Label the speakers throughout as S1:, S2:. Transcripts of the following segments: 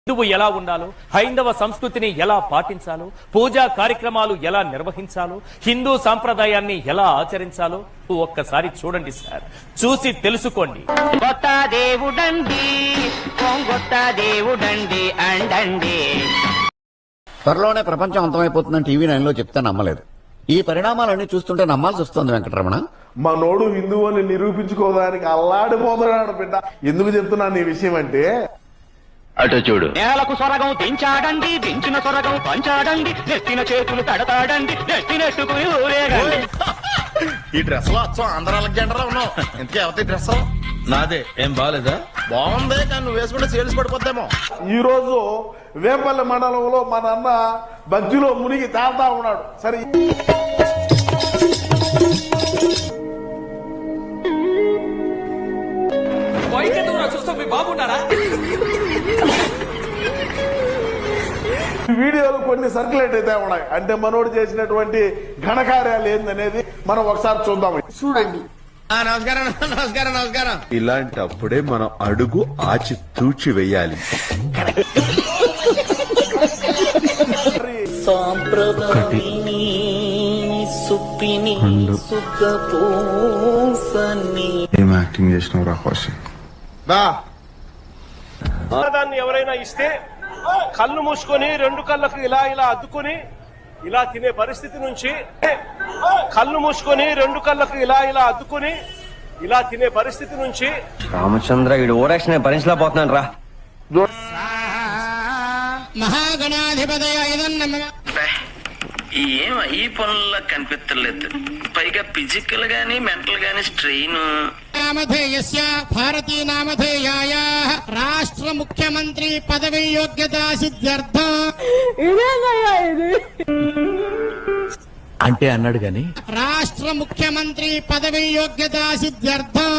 S1: హిందువు ఎలా ఉండాలో, హైందవ సంస్కృతిని ఎలా పాటించాలో, పూజా కార్యక్రమాలు ఎలా నిర్వహించాలో, హిందూ సాంప్రదాయాన్ని ఎలా ఆచరించాలో ఒక్కసారి చూడండి సార్. చూసి తెలుసుకోండి.
S2: గొత్త దేవుడండి, గొత్త దేవుడండి అండండి.
S3: త్వరలోనే ప్రపంచం అంతమైపోతుందని టీవీ 9లో చెప్తే నమ్మలేదు. ఈ పరిణామాలన్నీ చూస్తుంటే నమ్మాల్సి వస్తుంది వెంకటరమణ.
S4: మనోడు హిందువు అని నిరూపించుకోవడానికి అల్లాడిపోతున్నాడు బిడ్డ. ఎందుకు చెప్తున్నాను ఈ విషయం అంటే,
S5: అటు చూడు.
S2: నేలకు సొరగం దించాడండి, దించిన సొరగం పంచాడండి, నెత్తిన చేతులు తడతాడండి, నెత్తినెట్టుకుని ఊరేగండి.
S3: ఈ డ్రెస్ లో వచ్చాం ఆంధ్ర అలెగ్జాండర్ ఉన్నావు. ఇంతకీ అవతీ డ్రెస్
S5: నాదే ఏం బాగాలేదా?
S3: బాగుంది, కానీ నువ్వు వేసుకుంటే సేల్స్ పడిపోద్దేమో.
S4: ఈ రోజు వేపల్లి మండలంలో మన అన్న బజ్జులో మునిగి తాగుతా ఉన్నాడు. సరే, వీడియోలు కొన్ని సర్క్యులేట్ అయితే ఉన్నాయి. అంటే మనోడు చేసినటువంటి ఘనకార్యాలు ఏందనేది మనం ఒకసారి చూద్దాం.
S6: చూడండి.
S3: నమస్కారం నమస్కారం నమస్కారం.
S7: ఇలాంటప్పుడే మనం అడుగు ఆచి తూచి వెయ్యాలి. ఏం యాక్టింగ్ చేసినావు రా కౌశిక్?
S8: దాన్ని ఎవరైనా ఇస్తే కళ్ళు మూసుకొని రెండు కళ్ళకు ఇలా ఇలా అద్దుకొని ఇలా తినే పరిస్థితి నుంచి, కళ్ళు మూసుకొని రెండు కళ్ళకు ఇలా ఇలా అద్దుకొని ఇలా తినే పరిస్థితి నుంచి
S5: రామచంద్ర వీడు ఓరాక్షన్ భరించలేకపోతున్నాను రా.
S9: ఏం ఈ పనుల్లో కనిపించలేదు. పైగా ఫిజికల్ గానీ మెంటల్ గానీ స్ట్రెయిన్.
S6: నామధేయస్య భారతీ నామధేయాయ రాష్ట్ర ముఖ్యమంత్రి పదవి యోగ్యతా సిద్ధ్యర్థం.
S1: అంటే అన్నాడు గాని
S6: రాష్ట్ర ముఖ్యమంత్రి పదవి యోగ్యతా సిద్ధ్యర్థం.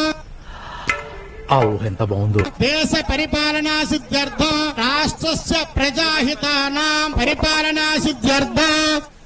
S1: ఆ ఊహ ఎంత బాగుందో.
S6: దేశ పరిపాలనా సిద్ధ్యర్థం రాష్ట్రస్య ప్రజాహితానాం పరిపాలనా సిద్ధ్యర్థం